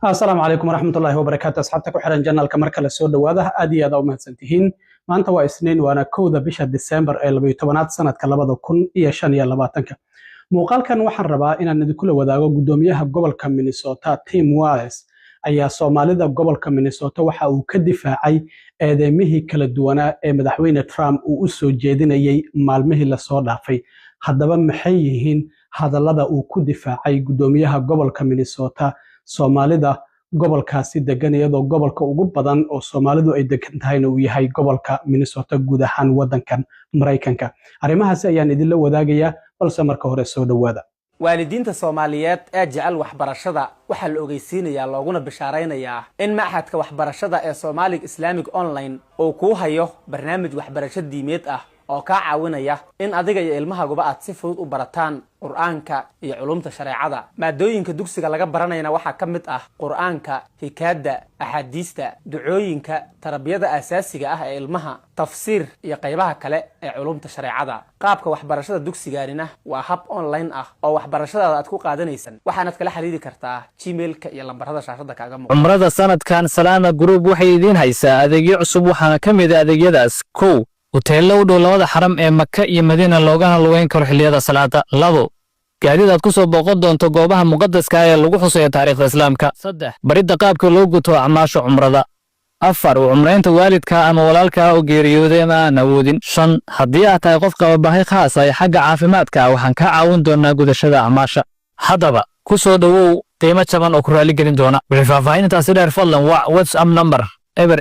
السلام عليكم ورحمة الله وبركاته. أصحابتك وحرن جنة الكمركة للسود وهذا أدي هذا وما سنتهين ما أنت وإسنين وأنا كوذا بشهر ديسمبر اللي بيتبنات سنة كلابا كن إيشان يلا باتنك muuqaalkan كان وحن ربا إن ندكل wadaago gudoomiyaha gobolka Minnesota Tim Walz ayaa Soomaalida gobolka Minnesota waxa uu ka difaacay eedeymihii kala duwanaa ee madaxweyne Trump uu u soo jeedinayay maalmihii la soo dhaafay haddaba maxay yihiin hadallada uu ku difaacay gudoomiyaha gobolka Minnesota Soomaalida gobolkaasi degan iyadoo gobolka ugu badan oo Soomaalidu ay degan tahayna uu yahay gobolka Minnesota guud ahaan wadankan Mareykanka arrimahaas ayaan idin la wadaagayaa balse marka hore soo dhawaada waalidiinta Soomaaliyeed ee jecel waxbarashada waxa la ogeysiinayaa looguna bishaareynayaa in maxadka waxbarashada ee Somali Islamic Online uu ku hayo barnaamij waxbarasho diimeed ah oo ka caawinaya in adiga iyo ilmahaaguba aad si fudud u barataan quraanka iyo culumta shareecada maadooyinka dugsiga laga baranayna waxa kamid ah quraanka hikaada ahadiista ducooyinka tarbiyada asaasiga ah ee ilmaha tafsiir iyo qaybaha kale ee culumta shareecada qaabka waxbarashada dugsigaanina waa hab online ah oo waxbarashada aad ku qaadanaysan waxaanad kala xiriiri kartaa gmailka iyo lambarada shaashada kaaga muuqda umrada sanadkan Salama Group waxay idin haysaa adeegyo cusub waxaana kamid ah adeegyadaas hoteello u dhow labada xaram ee Makka iyo Madiina loogana luweyn karo xilliyada salaada. 2 gaadiid aad ku soo booqan doonto goobaha muqaddaska ah ee lagu xusayo taariikhda Islaamka. 3 baridda qaabka loo guto acmaasha umrada. 4 umreynta waalidka ama walaalka oo geeriyooday ama aan awoodin. 5 haddii aad tahay qof qaba baahi khaas ah xagga caafimaadka waxaan ka caawin doonaa gudashada acmaasha. Haddaba ku soo dhawow qiimo jaban oo ku raali gelin doona. Faafahintaasi dheer fadlan waa WhatsApp number eber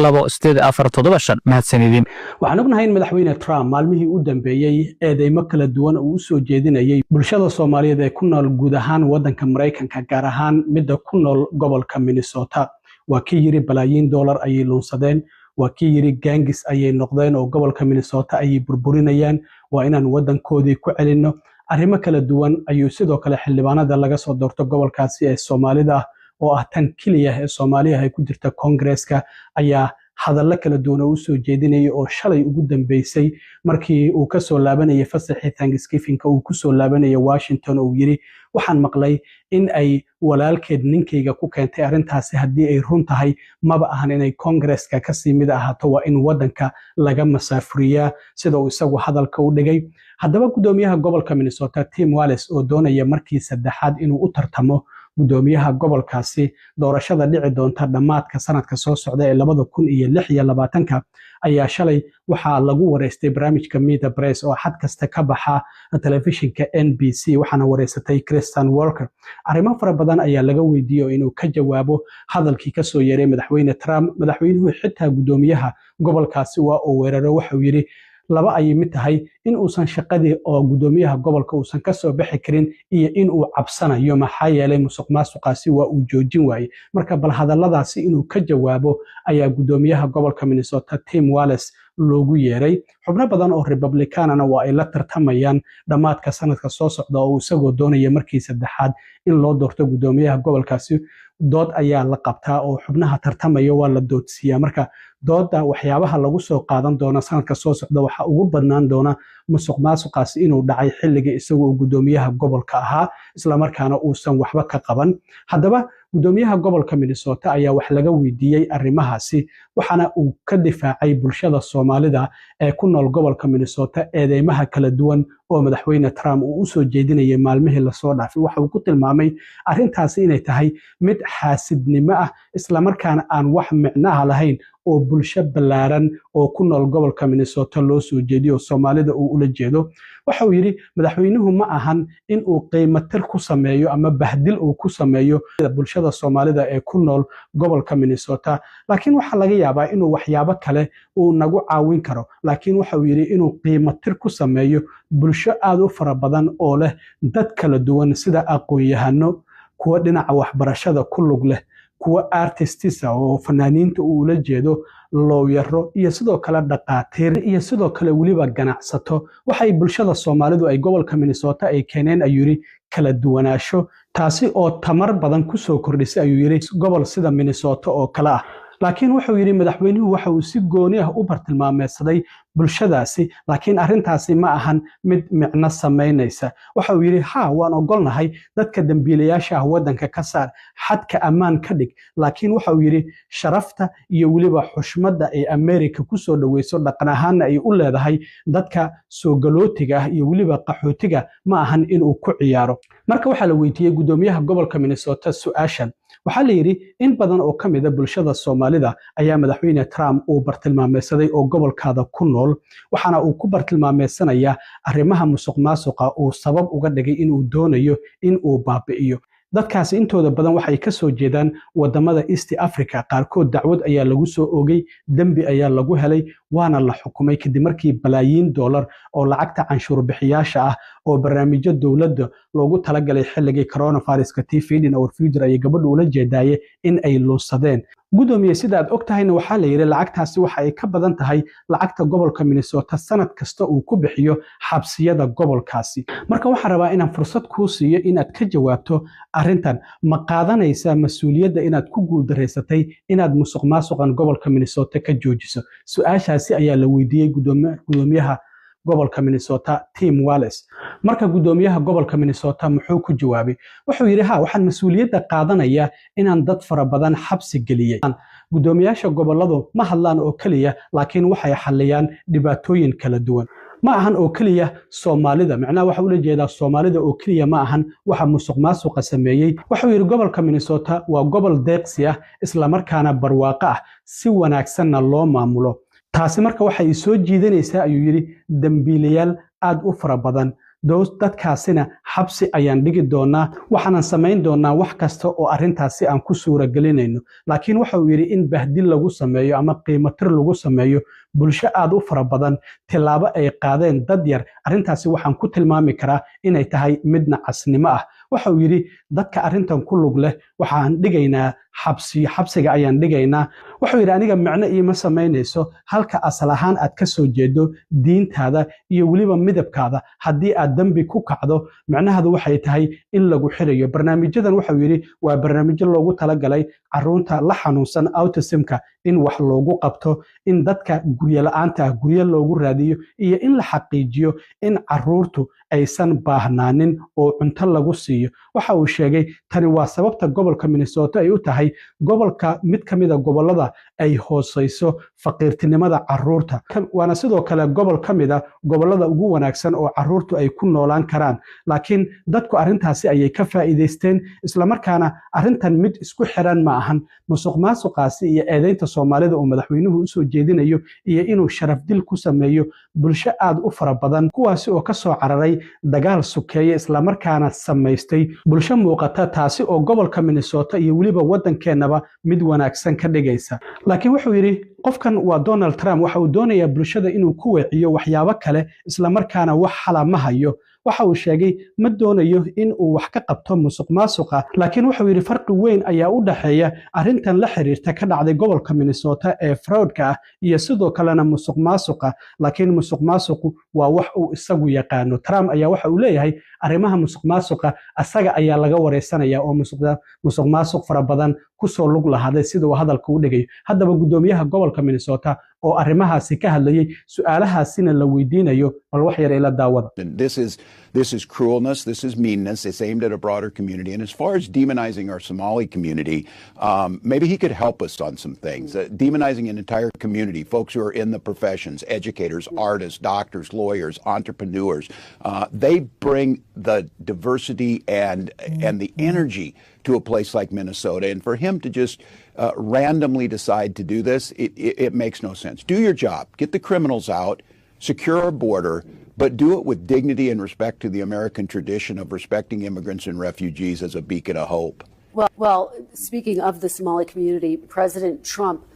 965459497 mahadsanidin waxaan ognahay in madaxweyne Trump maalmihii u dambeeyay eedeymo kala duwan uu soo jeedinayay bulshada Soomaaliyeed ee ku nool guud ahaan wadanka Mareykanka gaar ahaan midda ku nool gobolka Minnesota waa kii yiri balaayiin dollar ayay lunsadeen waa kii yiri gangis ayay noqdeen oo gobolka Minnesota ay burburinayaan waa inaan wadankoodii ku celino arrimo kala duwan ayuu sidoo kale xildhibaanada laga soo doorto gobolkaasi ee Soomaalida oo ah tan kaliya ee Soomaaliya ay ku jirta Congress-ka ayaa hadallo kala duwan oo soo jeedinayay oo shalay ugu dambeysay markii uu ka soo laabanayay fasaxii Thanksgiving-ka uu ku soo laabanayay Washington oo yiri waxaan maqlay in ay walaalkeed ninkayga ku keentay arintaasi haddii ay run tahay maba ahan inay Congress-ka ka sii mid ahaato waa in wadanka laga masaafuriyaa sida uu isagu hadalka u dhigay haddaba gudoomiyaha gobolka Minnesota Tim Walz oo doonaya markii saddexaad inuu u tartamo gudoomiyaha gobolkaasi doorashada dhici doonta dhamaadka sanadka soo socda ee 2026 ayaa shalay waxa lagu wareystay barnaamijka Meet the Press oo xad kasta ka baxa telefishinka NBC waxaana wareysatay Kristen Walker arrimo fara badan ayaa laga weydiiyay inuu ka jawaabo hadalkii ka soo yeeray madaxweyne Trump madaxweynuhu xitaa gudoomiyaha gobolkaasi waa oo weeraro waxa uu yiri laba ay mid tahay in uusan shaqadii oo gudoomiyaha gobolka uusan ka soo bixi karin iyo in uu cabsanayo maxaa yeelay musuqmaasuqaasi waa uu joojin waayay marka bal hadalladaasi inuu ka jawaabo ayaa gudoomiyaha gobolka Minnesota Tim Walz loogu yeeray xubno badan oo Republicanana waa ay la tartamayaan dhamaadka sanadka soo socda oo isagoo doonaya markii saddexaad in loo doorto gudoomiyaha gobolkaasi dood ayaa la qabtaa oo xubnaha tartamaya waa la doodsiyaa marka dooda waxyaabaha lagu soo qaadan doona sanadka soo socda waxa ugu badnaan doona musuqmaasuqaasi inuu dhacay xilliga isagoo gudoomiyaha gobolka ahaa isla markaana uusan waxba ka qaban haddaba gudoomiyaha gobolka Minnesota ayaa wax laga weydiiyay arrimahaasi waxaana uu ka difaacay bulshada Soomaalida ee ku nool gobolka Minnesota eedeymaha kala duwan oo madaxweyne Trump uu u soo jeedinayay maalmihii la soo dhaafay waxa uu ku tilmaamay arrintaasi inay tahay mid xaasidnimo ah isla markaana aan wax micnaha lahayn oo bulsho balaaran oo ku nool gobolka Minnesota loo soo jeediyo Soomaalida uu ula jeedo waxa uu yiri madaxweynuhu ma ahan in uu qiimo tir ku sameeyo ama bahdil uu ku sameeyo bulshada Soomaalida ee ku nool gobolka Minnesota laakiin waxa laga yaabaa inuu waxyaabo kale uu nagu caawin karo laakiin waxa uu yiri inuu qiimo tir ku sameeyo bulsho aad u fara badan oo leh dad kala duwan sida aqoon-yahano kuwa dhinaca waxbarashada ku lug leh kuwa artists oo fanaaniinta uu la jeedo looyaro iyo sidoo kale dhaqaatiir iyo sidoo kale waliba ganacsato waxay bulshada Soomaalidu ay gobolka Minnesota ay keeneen ayuu kala duwanaansho taasi oo tamar badan ku soo kordhisay ayuu yiri gobol sida Minnesota oo kala ah laakiin wuxuu yiri madaxweynuhu waxa uu si gooni ah u bartilmaameedsaday bulshadaasi laakiin arrintaasi ma ahan mid micno samaynaysa waxa uu yidhi waan ogolnahay dadka dambiilayaasha ah waddanka ka saar xadka ammaan ka dhig laakiin waxa uu yidhi sharafta iyo weliba xushmadda ay America ku soo dhaweyso dhaqan ahaanna ay u leedahay dadka soo galootiga ah iyo weliba qaxootiga ma ahan inuu ku ciyaaro marka waxaa la weydiiyey gudoomiyaha gobolka Minnesota su'aashan waxaa la yidhi in badan oo ka mid ah bulshada Soomaalida ayaa madaxweyne Trump uu bartilmaameedsaday oo gobolkaada ku nool waxaana uu ku bartilmaameedsanayaa arrimaha musuqmaasuqa uu sabab uga dhigay inuu doonayo in uu baabi'iyo dadkaasi intooda badan waxay ka soo jeedaan wadamada East Africa qaarkood dacwad ayaa lagu soo oogay dambi ayaa lagu helay waana la xukumay kadib markii balaayiin dollar oo lacagta canshuur bixiyaasha ah oo barnaamijyo dawladda loogu talagalay xilligii coronavirus-ka Feeding Our Future ay gabadhu ula jeedaaye in ay lunsadeen gudoomiye sida aad ogtahayna waxaa la yiri lacagtaasi waxa ay ka badan tahay lacagta gobolka Minnesota sanad kasta uu ku bixiyo xabsiyada gobolkaasi marka waxaan rabaa inaan fursad kuu siiyo inaad ka jawaabto arrintan ma qaadanaysaa mas'uuliyadda inaad ku guuldareysatay inaad musuqmaasuqan gobolka Minnesota ka joojiso su'aashaasi ayaa la weydiiyey gudoomiyaha gobolka Minnesota Tim Walz marka gudoomiyaha gobolka Minnesota muxuu ku jawaabay wuxuu yiri waxaan mas'uuliyadda qaadanayaa inaan dad fara badan xabsi geliyay gudoomiyaasha goboladu ma hadlaan oo kaliya laakiin waxay xaliyaan dhibaatooyin kala duwan ma ahan oo kaliya Soomaalida macnaha waxa uu la jeedaa Soomaalida oo kaliya ma ahan waxa musuqmaasuqa sameeyay wuxuu yiri gobolka Minnesota waa gobol deeqsi ah isla markaana barwaaqo ah si wanaagsanna loo maamulo taasi marka waxay soo jiidanaysaa ayuu yiri dambiilayaal aad u fara badan dadkaasina xabsi ayaan dhigi doonaa waxaan samayn doonaa wax kasta oo arrintaasi aan ku suura gelinayno laakiin waxa uu yiri in bahdil lagu sameeyo ama qiimo tir lagu sameeyo bulsho aad u fara badan tilaabo ay qaadeen dad yar arrintaasi waxaan ku tilmaami karaa inay tahay mid nacasnimo ah waxa uu yiri dadka arrintan ku lug leh waxaan dhigaynaa xabsiga ayaan dhigaynaa wuxuu yiri aniga macno iima samaynayso halka asal ahaan aad ka soo jeedo diintaada iyo weliba midabkaada haddii aad dambi ku kacdo macnaheedu waxay tahay in lagu xirayo barnaamijyadan wuxuu yiri waa barnaamijyo loogu talagalay carruurta la xanuunsan autismka in wax loogu qabto in dadka guryo la'aanta guryo loogu raadiyo iyo in la xaqiijiyo in carruurtu aysan baahnaanin oo cunto lagu siiyo waxa uu sheegay tani waa sababta gobolka Minnesota ay u tahay gobolka mid kamid ah gobolada ay hooseyso faqiirtinimada carruurta waana sidoo kale gobol kamid ah gobolada ugu wanaagsan oo carruurtu ay ku noolaan karaan laakiin dadku arrintaasi ayay ka faa'iideysteen isla markaana arrintan mid isku xiran ma ahan musuqmaasuqaasi iyo eedeynta Soomaalida oo madaxweynuhu u soo jeedinayo iyo inuu sharaf dil ku sameeyo bulsho aad u fara badan kuwaasi oo ka soo cararay dagaal sukeeye isla markaana samaystay bulsho muuqata taasi oo gobolka Minnesota iyo weliba waddankeenaba mid wanaagsan ka dhigaysa laakiin wuxuu yiri qofkan waa Donald Trump waxa uu doonayaa bulshada inuu ku weeciyo waxyaabo kale isla markaana wax xala ma hayo waxa uu sheegay ma doonayo in uu wax ka qabto musuqmaasuqa laakiin wuxuu yiri farqi weyn ayaa u dhaxeeya arrintan la xiriirta ka dhacday gobolka Minnesota ee fraudka ah iyo sidoo kalena musuqmaasuqa laakiin musuqmaasuqu waa wax uu isagu yaqaano Trump ayaa waxa uu leeyahay arrimaha musuqmaasuqa asaga ayaa laga wareysanaya oo musuqmaasuq fara badan ku soo lug lahaaday sida uu hadalka u dhigay haddaba gudoomiyaha gobolka Minnesota oo arrimahaasi ka hadlayay su'aalahaasina la weydiinayo bal wax yar ila daawada This is cruelness. This is meanness. It's aimed at a broader community. And as far as demonizing our Somali community, maybe he could help us on some things. Demonizing an entire community, folks who are in the professions, educators, artists, doctors, lawyers, entrepreneurs, they bring the diversity and the energy to a place like Minnesota. And for him to just randomly decide to do this, it makes no sense. Do your job. Get the criminals out. Secure our border. But do it with dignity and respect to the American tradition of respecting immigrants and refugees as a beacon of hope. Well, speaking of the Somali community, President Trump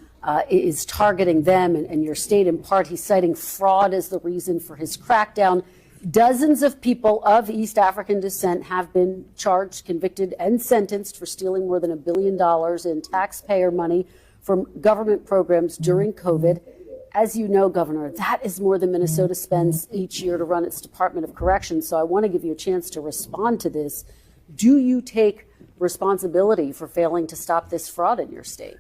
is targeting them and your state in part. He's citing fraud as the reason for his crackdown. Dozens of people of East African descent have been charged, convicted, and sentenced for stealing more than $1 billion in taxpayer money from government programs during COVID. As you know, Governor, that is more than Minnesota spends each year to run its Department of Corrections. So I want to give you a chance to respond to this. Do you take responsibility for failing to stop this fraud in your state?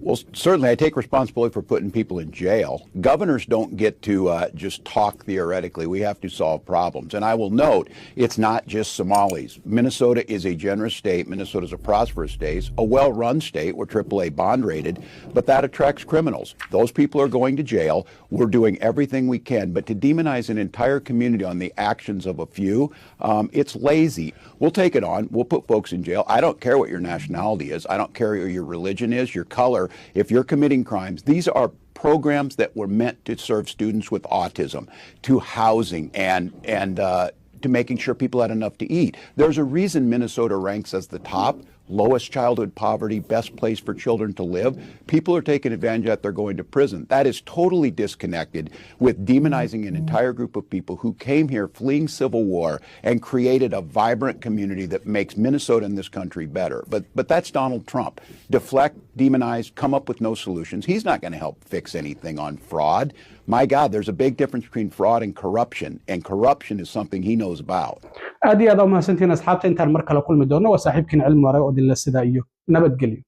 Well, certainly I take responsibility for putting people in jail. Governors don't get to just talk theoretically. We have to solve problems. And I will note, it's not just Somalis. Minnesota is a generous state. Minnesota is a prosperous state, a well-run state. We're AAA bond rated, but that attracts criminals. Those people are going to jail. We're doing everything we can. But to demonize an entire community on the actions of a few, it's lazy. We'll take it on. We'll put folks in jail. I don't care what your nationality is. I don't care what your religion is, your color. If you're committing crimes, these are programs that were meant to serve students with autism, to housing, and to making sure people had enough to eat. There's a reason Minnesota ranks as the top, lowest childhood poverty, best place for children to live. People are taking advantage of that. They're going to prison. That is totally disconnected with demonizing an entire group of people who came here fleeing civil war and created a vibrant community that makes Minnesota and this country better. But that's Donald Trump. Deflect, demonize, come up with no solutions. He's not going to help fix anything on fraud. My God, there's a big difference between fraud and corruption is something he knows about. aad iyo aad u mahadsantihiin asxaabta intaan mar kale kulmi doono waa saaxiibkiin cilmi ware oo idinla sidaa iyo nabadgelyo